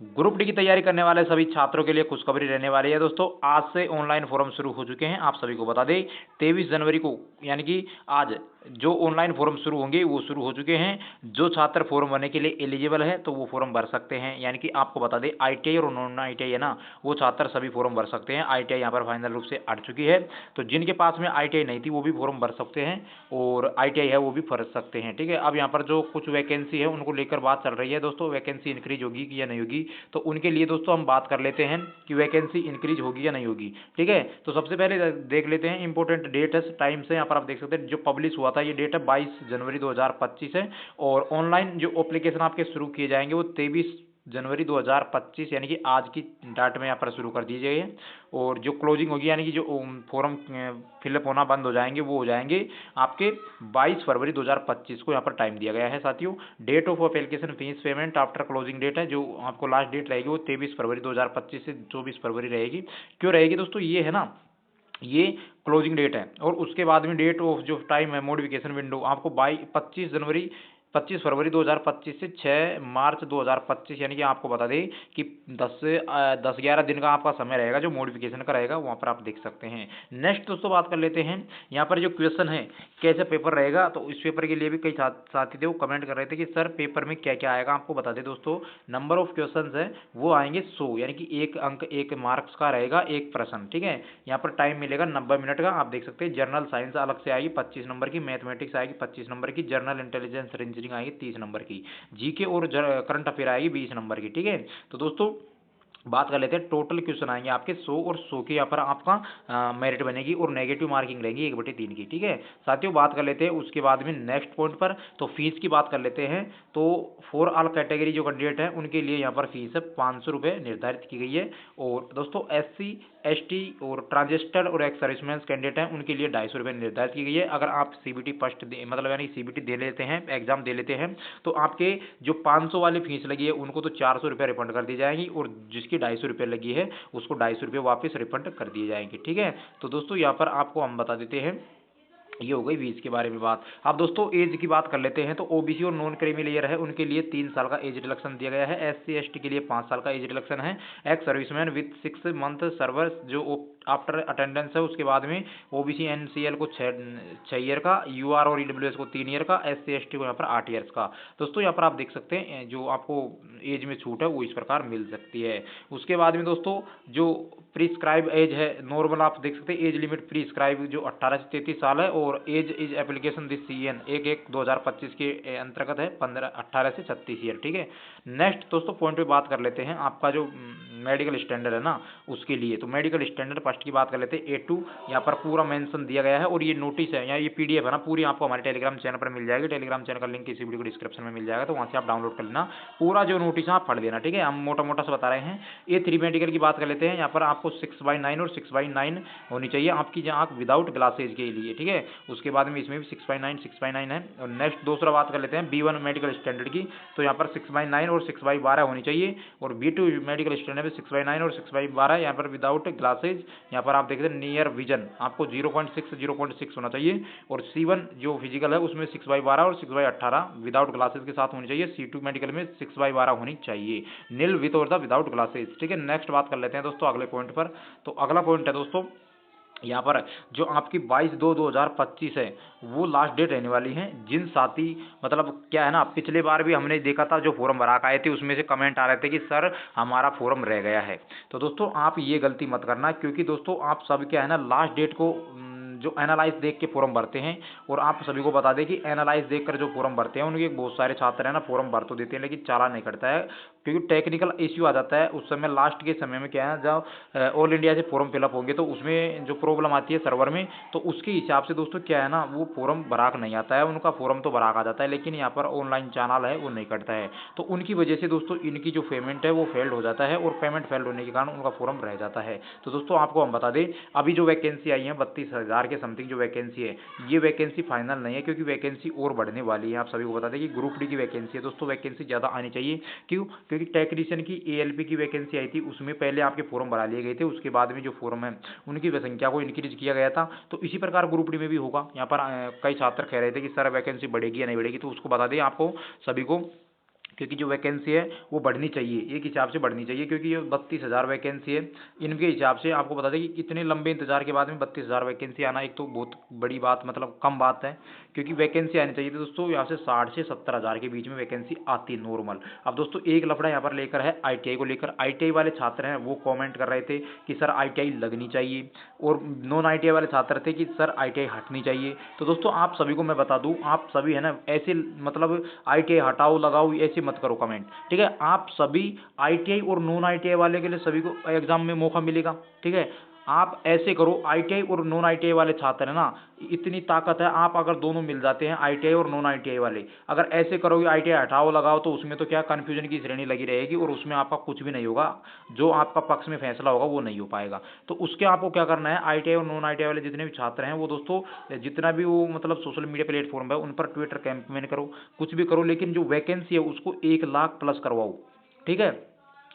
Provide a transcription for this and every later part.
Group D की तैयारी करने वाले सभी छात्रों के लिए खुशखबरी रहने वाली है दोस्तों। आज से ऑनलाइन फॉर्म शुरू हो चुके हैं। आप सभी को बता दें 23 जनवरी को यानी कि आज जो ऑनलाइन फॉर्म शुरू होंगे वो शुरू हो चुके हैं। जो छात्र फॉर्म भरने के लिए एलिजिबल है तो वो फॉर्म भर सकते हैं। यानी कि आपको बता दें ITI और नॉन ITI है ना, वो छात्र सभी फॉर्म भर सकते हैं। ITI यहाँ पर फाइनल रूप से अट चुकी है, तो जिनके पास में ITI नहीं थी वो भी फॉर्म भर सकते हैं और ITI है वो भी भर सकते हैं। ठीक है, अब यहाँ पर जो कुछ वैकेंसी है उनको लेकर बात चल रही है दोस्तों। वैकेंसी इंक्रीज होगी कि या नहीं होगी, तो उनके लिए दोस्तों हम बात कर लेते हैं कि वैकेंसी इंक्रीज होगी या नहीं होगी। ठीक है, तो सबसे पहले देख लेते हैं इंपॉर्टेंट डेट है, टाइम से यहाँ पर आप देख सकते हैं जो पब्लिश हुआ था ये डेट है 22 जनवरी 2025 है। और ऑनलाइन जो एप्लीकेशन आपके शुरू किए जाएंगे वो 23 जनवरी 2025 यानी कि आज की डेट में यहाँ पर शुरू कर दीजिए। और जो क्लोजिंग होगी यानी कि जो फॉर्म फिलअप होना बंद हो जाएंगे वो हो जाएंगे आपके 22 फरवरी 2025 को यहाँ पर टाइम दिया गया है साथियों। Date of application fees payment after closing date है, जो आपको लास्ट डेट रहेगी वो 23 फरवरी 2025 से 24 फरवरी रहेगी। क्यों रहेगी दोस्तों, ये है ना, ये क्लोजिंग डेट है। और उसके बाद में डेट ऑफ जो टाइम है मॉडिफिकेशन विंडो आपको 25 फरवरी 2025 से 6 मार्च 2025 यानी कि आपको बता दें कि 10-11 दिन का आपका समय रहेगा जो मॉडिफिकेशन का रहेगा, वहाँ पर आप देख सकते हैं। नेक्स्ट दोस्तों बात कर लेते हैं यहाँ पर जो क्वेश्चन है कैसे पेपर रहेगा। तो इस पेपर के लिए भी कई साथी थे वो कमेंट कर रहे थे कि सर पेपर में क्या क्या आएगा। आपको बता दें दोस्तों नंबर ऑफ क्वेश्चन है वो आएंगे 100 यानी कि 1 अंक 1 मार्क्स का रहेगा एक प्रश्न। ठीक है, यहाँ पर टाइम मिलेगा 90 मिनट का। आप देख सकते हैं जनरल साइंस अलग से आएगी 25 नंबर की, मैथमेटिक्स आएगी 25 नंबर की, जनरल इंटेलिजेंस रेंजरिंग आएगी 30 नंबर की, जीके और करंट अफेयर आएगी 20 नंबर की। ठीक है, तो दोस्तों बात कर लेते हैं टोटल क्वेश्चन आएंगे आपके 100 और 100 की यहाँ पर आपका मेरिट बनेगी और नेगेटिव मार्किंग रहेगी 1/3 की। ठीक है साथियों, बात कर लेते हैं उसके बाद में नेक्स्ट पॉइंट पर, तो फीस की बात कर लेते हैं। तो फॉर ऑल कैटेगरी जो कैंडिडेट है उनके लिए यहाँ पर फीस है 500 रुपये निर्धारित की गई है। और दोस्तों SC ST और ट्रांजिस्टर और एक्स सर्विसमैन कैंडिडेट हैं उनके लिए 250 रुपये निर्धारित की गई है। अगर आप CBT फर्स्ट मतलब यानी CBT दे लेते हैं, एग्जाम दे लेते हैं, तो आपके जो 500 वाली फीस लगी है उनको तो 400 रुपये रिफंड कर दी जाएगी और जिसकी 250 रुपये लगी है उसको 250 रुपये वापस रिफंड कर दिए जाएंगे। ठीक है, तो दोस्तों यहाँ पर आपको हम बता देते हैं, ये हो गई फीस के बारे में बात। अब दोस्तों एज की बात कर लेते हैं। तो OBC और नॉन क्रीमी लेयर है उनके लिए 3 साल का एज रिडक्शन दिया गया है। SC ST के लिए 5 साल का एज रिडक्शन है। Ex serviceman with 6 month server जो आफ्टर अटेंडेंस है उसके बाद में OBC NCL को 6 ईयर का, UR और EWS को 3 ईयर का, SC ST को यहाँ पर 8 ईयर्स का। दोस्तों यहाँ पर आप देख सकते हैं जो आपको एज में छूट है वो इस प्रकार मिल सकती है। उसके बाद में दोस्तों जो प्रिस्क्राइब एज है नॉर्मल आप देख सकते हैं एज लिमिट प्रिस्क्राइब जो 18 से 33 साल है और age is application this CN 1/1/2025 के अंतर्गत है 18 से 36 ईयर। ठीक है, नेक्स्ट दोस्तों पॉइंट पे बात कर लेते हैं आपका जो मेडिकल स्टैंडर्ड है ना उसके लिए। तो मेडिकल स्टैंडर्ड फर्स्ट की बात कर लेते हैं A2, यहाँ पर पूरा मेंशन दिया गया है और ये नोटिस है या ये PDF है ना पूरी आपको हमारे टेलीग्राम चैनल पर मिल जाएगी। टेलीग्राम चैनल का लिंक इसी वीडियो को डिस्क्रिप्शन में मिल जाएगा, तो वहाँ से आप डाउनलोड कर लेना। पूरा जो नोटिस है आप पढ़ लेना। ठीक है, हम मोटा मोटा से बता रहे हैं। A3 मेडिकल की बात कर लेते हैं। यहाँ पर आपको 6/9 और 6/9 होनी चाहिए आपकी जहाँ विदाउट ग्लासेज के लिए। ठीक है, उसके बाद में इसमें भी 6/9 है। और नेक्स्ट दूसरा बात कर लेते हैं B1 मेडिकल स्टैंडर्ड की। तो यहाँ पर 6/9 और 6/12 होनी चाहिए। और B2 मेडिकल स्टैंडर्ड में 6/9 और 6/12 यहाँ पर विदाउट ग्लासेज। यहाँ पर आप देखते हैं नियर विजन आपको 0.6 होना चाहिए। और C1 जो फिजिकल है उसमें 6/12 और 6/18 विदाउट ग्लासेज के साथ होनी चाहिए। C2 मेडिकल में 6/12 होनी चाहिए नील विथ और द विदाउट ग्लासेज। ठीक है, नेक्स्ट बात कर लेते हैं दोस्तों अगले पॉइंट पर। तो अगला पॉइंट है दोस्तों यहाँ पर जो आपकी 22/2/2025 है वो लास्ट डेट रहने वाली है। जिन साथी मतलब क्या है ना, पिछले बार भी हमने देखा था जो फॉर्म भरा के आए थे उसमें से कमेंट आ रहे थे कि सर हमारा फॉर्म रह गया है। तो दोस्तों आप ये गलती मत करना, क्योंकि दोस्तों आप सब क्या है ना लास्ट डेट को जो एनालाइज देख के फॉर्म भरते हैं। और आप सभी को बता दें कि एनालाइज देखकर जो फॉर्म भरते हैं उनके बहुत सारे छात्र हैं ना फॉर्म भर तो देते हैं लेकिन चालान नहीं कटता है, क्योंकि टेक्निकल इश्यू आ जाता है उस समय। लास्ट के समय में क्या है जब ऑल इंडिया से फॉर्म फिलअप होंगे तो उसमें जो प्रॉब्लम आती है सर्वर में, तो उसके हिसाब से दोस्तों क्या है ना वो फॉर्म भराक नहीं आता है, उनका फॉर्म तो भराक आ जाता है लेकिन यहाँ पर ऑनलाइन चैनल है वो नहीं कटता है। तो उनकी वजह से दोस्तों इनकी जो पेमेंट है वो फेल्ड हो जाता है और पेमेंट फेल्ड होने के कारण उनका फॉर्म रह जाता है। तो दोस्तों आपको हम बता दें अभी जो वैकेंसी आई है 32,000 के समथिंग जो वैकेंसी है, ये वैकेंसी फाइनल नहीं है क्योंकि वैकेंसी और बढ़ने वाली है। आप सभी को बता दें कि ग्रुप डी की वैकेंसी है दोस्तों, वैकेंसी ज़्यादा आनी चाहिए। क्यों? क्योंकि टेक्नीशियन की ALP की वैकेंसी आई थी उसमें पहले आपके फॉर्म भरा लिए गए थे, उसके बाद में जो फॉर्म है उनकी संख्या को इंक्रीज किया गया था। तो इसी प्रकार ग्रुप डी में भी होगा। यहाँ पर कई छात्र कह रहे थे कि सर वैकेंसी बढ़ेगी या नहीं बढ़ेगी, तो उसको बता दें आपको सभी को क्योंकि जो वैकेंसी है वो बढ़नी चाहिए, एक हिसाब से बढ़नी चाहिए, क्योंकि ये 32,000 वैकेंसी है। इनके हिसाब से आपको बता दें कि इतने लंबे इंतजार के बाद में 32,000 वैकेंसी आना एक तो बहुत बड़ी बात, मतलब कम बात है, क्योंकि वैकेंसी आनी चाहिए थी दोस्तों यहाँ से 60 से 70,000 के बीच में वैकेंसी आती नॉर्मल। अब दोस्तों एक लफड़ा यहाँ पर लेकर है ITI को लेकर। ITI वाले छात्र हैं वो कॉमेंट कर रहे थे कि सर ITI लगनी चाहिए, और नॉन ITI वाले छात्र थे कि सर ITI हटनी चाहिए। तो दोस्तों आप सभी को मैं बता दूं, आप सभी है ना ऐसे मतलब ITI हटाओ लगाओ ऐसे मत करो कमेंट, ठीक है। आप सभी ITI और नॉन ITI वाले के लिए सभी को एग्जाम में मौका मिलेगा, ठीक है। आप ऐसे करो, ITI और नॉन ITI वाले छात्र है ना, इतनी ताकत है, आप अगर दोनों मिल जाते हैं ITI और नॉन ITI वाले, अगर ऐसे करोगे ITI हटाओ लगाओ, तो उसमें तो क्या कन्फ्यूजन की श्रेणी लगी रहेगी और उसमें आपका कुछ भी नहीं होगा, जो आपका पक्ष में फैसला होगा वो नहीं हो पाएगा। तो उसके आपको क्या करना है, ITI और नॉन ITI वाले जितने भी छात्र हैं वो दोस्तों जितना भी वो मतलब सोशल मीडिया प्लेटफॉर्म है उन पर ट्विटर कैंपेन करो, कुछ भी करो, लेकिन जो वैकेंसी है उसको 1 लाख प्लस करवाओ, ठीक है।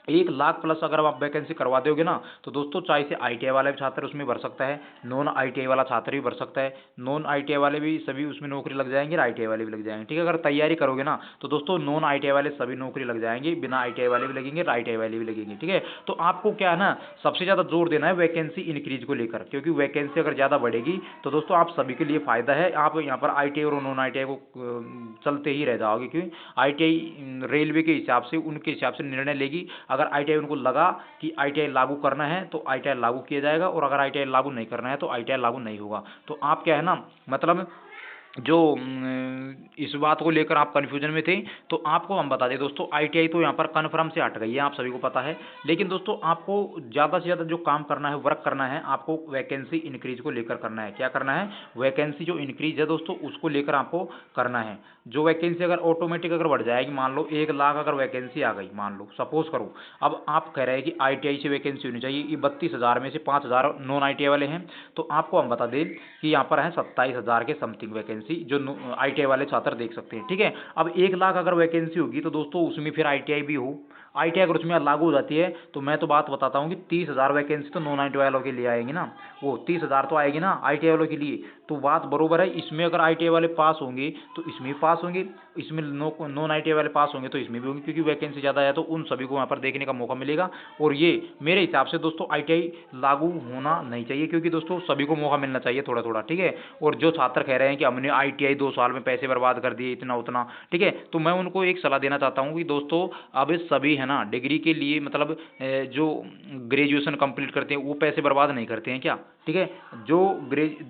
1 लाख प्लस अगर आप वैकेंसी करवा दोगे ना, तो दोस्तों चाहे से ITI वाला भी छात्र उसमें भर सकता है, नॉन ITI वाला छात्र भी भर सकता है, नॉन ITI वाले भी सभी उसमें नौकरी लग जाएंगे और ITI वाले भी लग जाएंगे, ठीक है। अगर तैयारी करोगे ना तो दोस्तों नॉन ITI वाले सभी नौकरी लग जाएंगे, बिना ITI वाले भी लगेंगे और ITI वाले भी लगेंगे, ठीक है। तो आपको क्या है ना सबसे ज़्यादा जोर देना है वैकेंसी इंक्रीज को लेकर, क्योंकि वैकेंसी अगर ज़्यादा बढ़ेगी तो दोस्तों आप सभी के लिए फ़ायदा है। आप यहाँ पर ITI और नॉन ITI को चलते ही रह जाओगे, क्योंकि ITI रेलवे के हिसाब से उनके हिसाब से निर्णय लेगी। अगर ITI उनको लगा कि ITI लागू करना है तो ITI लागू किया जाएगा, और अगर ITI लागू नहीं करना है तो ITI लागू नहीं होगा। तो आप क्या है ना मतलब जो इस बात को लेकर आप कन्फ्यूजन में थे, तो आपको हम बता दें दोस्तों ITI तो यहाँ पर कन्फर्म से हट गई है, आप सभी को पता है। लेकिन दोस्तों आपको ज़्यादा से ज़्यादा जो काम करना है, वर्क करना है, आपको वैकेंसी इंक्रीज को लेकर करना है। क्या करना है, वैकेंसी जो इंक्रीज है दोस्तों उसको लेकर आपको करना है। जो वैकेंसी अगर ऑटोमेटिक अगर बढ़ जाएगी, मान लो 1 लाख अगर वैकेंसी आ गई, मान लो सपोज करो, अब आप कह रहे हैं कि ITI से वैकेंसी होनी चाहिए, ये 32,000 में से 5,000 नॉन ITI वाले हैं, तो आपको हम बता दें कि यहाँ पर है 27,000 के समथिंग वैकेंसी जो ITI वाले छात्र देख सकते हैं, ठीक है। अब 1 लाख अगर वैकेंसी होगी तो दोस्तों उसमें फिर ITI भी हो, ITI अगर उसमें लागू हो जाती है तो मैं तो बात बताता हूँ कि 30,000 वैकेंसी तो नॉन ITI वालों के लिए आएगी ना, वो 30,000 तो आएगी ना ITI वालों के लिए। तो बात बरोबर है, इसमें अगर ITI वाले पास होंगे तो इसमें भी पास होंगे, इसमें नॉन ITI वाले पास होंगे तो इसमें भी होंगे, क्योंकि वैकेंसी ज़्यादा है तो उन सभी को वहाँ पर देखने का मौका मिलेगा। और ये मेरे हिसाब से दोस्तों ITI लागू होना नहीं चाहिए, क्योंकि दोस्तों सभी को मौका मिलना चाहिए थोड़ा थोड़ा, ठीक है। और जो छात्र कह रहे हैं कि हमने ITI 2 साल में पैसे बर्बाद कर दिए इतना उतना, ठीक है, तो मैं उनको एक सलाह देना चाहता हूँ कि दोस्तों अब सभी है ना डिग्री के लिए मतलब जो ग्रेजुएशन कंप्लीट करते हैं वो पैसे बर्बाद नहीं करते हैं क्या, ठीक है। जो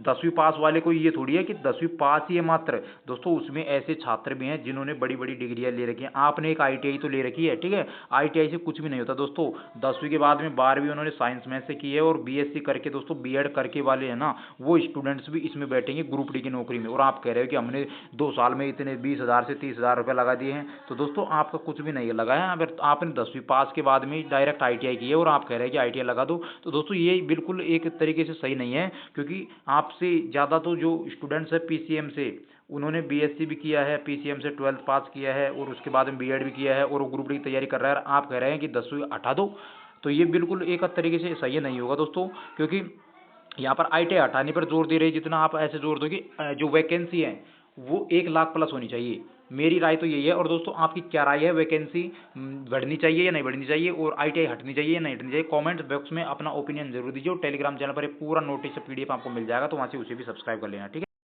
10वीं पास वाले को ये थोड़ी है कि 10वीं पास ही है मात्र, दोस्तों उसमें ऐसे छात्र भी हैं जिन्होंने बड़ी बड़ी डिग्रियां ले रखी हैं। आपने एक ITI तो ले रखी है, ठीक है, ITI से कुछ भी नहीं होता दोस्तों। 10वीं के बाद में 12वीं उन्होंने साइंस में से की है, और BSc करके दोस्तों B.Ed करके वाले हैं ना वो स्टूडेंट्स भी इसमें बैठेंगे ग्रुप डी की नौकरी में। और आप कह रहे हो कि हमने 2 साल में इतने 20,000 से 30,000 रुपये लगा दिए हैं, तो दोस्तों आपका कुछ भी नहीं लगा है। अगर आपने 10वीं पास के बाद में डायरेक्ट ITI की है और आप कह रहे हैं कि ITI लगा दो, तो दोस्तों ये बिल्कुल एक तरीके से सही नहीं है, क्योंकि आपसे ज़्यादा तो जो स्टूडेंट्स है PCM से उन्होंने BSc भी किया है, PCM से 12th पास किया है और उसके बाद में B.Ed भी किया है और वो ग्रुप डी की तैयारी कर रहा है, आप कह रहे हैं कि 10वीं हटा दो, तो ये बिल्कुल एक तरीके से सही नहीं होगा दोस्तों। क्योंकि यहाँ पर ITI हटाने पर जोर दे रहे हैं, जितना आप ऐसे जोर दो कि जो वैकेंसी है वो 1 लाख प्लस होनी चाहिए। मेरी राय तो यही है। और दोस्तों आपकी क्या राय है, वैकेंसी बढ़नी चाहिए या नहीं बढ़नी चाहिए, और ITI हटनी चाहिए या नहीं हटनी चाहिए, कमेंट बॉक्स में अपना ओपिनियन जरूर दीजिए। और टेलीग्राम चैनल पर पूरा नोटिस PDF आपको मिल जाएगा, तो वहाँ से उसे भी सब्सक्राइब कर लेना, ठीक है।